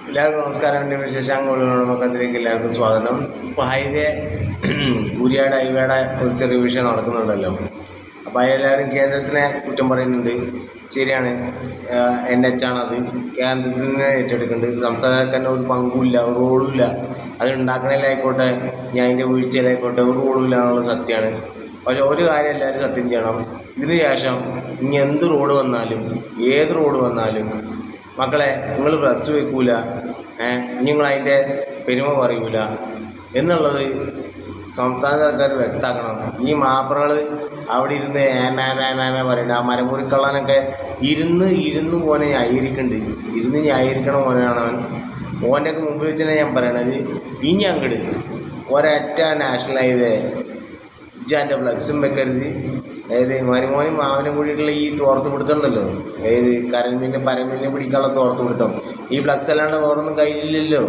എല്ലാവർക്കും നമസ്കാരം. എൻ്റെ വിശേഷങ്ങളിലേക്ക് എല്ലാവർക്കും സ്വാഗതം. ഇപ്പോൾ ഹൈവേ കുരിയാട് ഹൈവേയുടെ ഒരു ചെറിയ വിഷയം നടക്കുന്നുണ്ടല്ലോ. അപ്പോൾ അതിലെല്ലാവരും കേന്ദ്രത്തിനെ കുറ്റം പറയുന്നുണ്ട്. ശരിയാണ്, NH ആണത്. കേന്ദ്രത്തിൽ നിന്ന് ഏറ്റെടുക്കുന്നുണ്ട്. സംസ്ഥാനത്തിന് ഒരു പങ്കുമില്ല, ഒരു റോളുമില്ല. അത് ഉണ്ടാക്കണേലായിക്കോട്ടെ, ഞാൻ അതിൻ്റെ വീഴ്ചയിലായിക്കോട്ടെ, ഒരു റോളുമില്ല എന്നുള്ളത് സത്യമാണ്. പക്ഷേ ഒരു കാര്യം എല്ലാവരും സത്യം ചെയ്യണം. ഇതിന് ശേഷം ഇനി എന്ത് റോഡ് വന്നാലും ഏത് റോഡ് വന്നാലും മക്കളെ നിങ്ങൾ ഫ്ലക്സ് വെക്കൂല, നിങ്ങൾ അതിൻ്റെ പെരുമ പറയൂല എന്നുള്ളത് സംസ്ഥാന സർക്കാർ വ്യക്തമാക്കണം. ഈ മാപ്പറകൾ അവിടെ ഇരുന്ന് ഏമേ പറയുന്നുണ്ട്. ആ മരമുറിക്കള്ളനൊക്കെ ഇരുന്ന് പോനെ ന്യായീകരിക്കുന്നുണ്ട്. ന്യായീകരിക്കണ മോനാണ് അവൻ. ഓൻ്റെയൊക്കെ മുമ്പിൽ വെച്ച് തന്നെ ഞാൻ പറയണത്, ഇനി അങ്ങോട്ട് ഒരൊറ്റ നാഷണൽ ഹൈവേ ഇജ്ജാൻ്റെ ഫ്ലക്സും വെക്കരുത്. അതായത് മരുമോനും മാവനും കൂടിയിട്ടുള്ള ഈ തോർത്ത് പിടുത്തമുണ്ടല്ലോ, അതായത് കരൽമീനിനെ പരമീനിനെ പിടിക്കാനുള്ള തോർത്ത് പിടുത്തം, ഈ ഫ്ലക്സ് അല്ലാണ്ട് വേറൊന്നും കയ്യിലില്ലല്ലോ,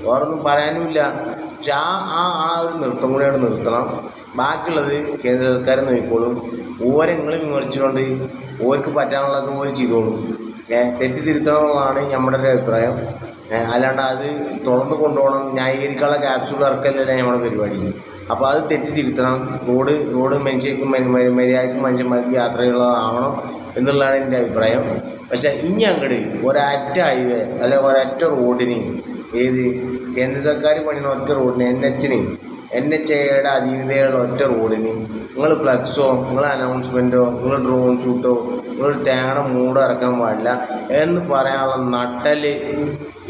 വേറൊന്നും പറയാനുമില്ല. പക്ഷെ ആ ഒരു നൃത്തം കൂടെയാണ് നിർത്തണം. ബാക്കിയുള്ളത് കേന്ദ്ര സർക്കാർ നോക്കിക്കോളും. ഓരെ നിങ്ങൾ വിമർശിച്ചുകൊണ്ട് ഓർക്ക് പറ്റാനുള്ളതൊക്കെ ഓര് ചെയ്തോളും. തെറ്റി തിരുത്തണം എന്നുള്ളതാണ് നമ്മുടെ ഒരു അഭിപ്രായം. അല്ലാണ്ട് അത് തുറന്ന് കൊണ്ടുപോകണം, ന്യായീകരിക്കാനുള്ള ക്യാപ്സ്യൂൾ ഇറക്കലല്ലേ നമ്മുടെ പരിപാടി. അപ്പോൾ അത് തെറ്റി തിരുത്തണം. റോഡ് മനുഷ്യർക്കും മര്യാദയ്ക്കും മനുഷ്യന്മാർക്ക് യാത്രയുള്ളതാവണം എന്നുള്ളതാണ് എൻ്റെ അഭിപ്രായം. പക്ഷേ ഇനി അങ്ങോട്ട് ഒരൊറ്റ ഹൈവേ അല്ലെ ഒരൊറ്റ റോഡിന്, ഏത് കേന്ദ്ര സർക്കാർ പണിയുന്ന ഒറ്റ റോഡിന്, NHAയുടെ അധീനതയുള്ള ഒറ്റ റോഡിന് നിങ്ങൾ ഫ്ലക്സോ, നിങ്ങൾ അനൗൺസ്മെൻറ്റോ, നിങ്ങൾ ഡ്രോൺ ഷൂട്ടോ, നിങ്ങൾ തേങ്ങ മൂടോ ഇറക്കാൻ പാടില്ല എന്ന് പറയാനുള്ള നട്ടല്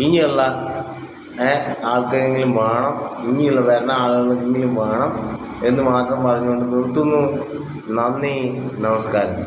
ഇനിയുള്ള ആൾക്കാരെങ്കിലും വേണം, ഇനിയുള്ള വരുന്ന ആളുകൾക്കെങ്കിലും വേണം എന്ന് മാത്രം പറഞ്ഞുകൊണ്ട് നിർത്തുന്നു. നന്ദി, നമസ്കാരം.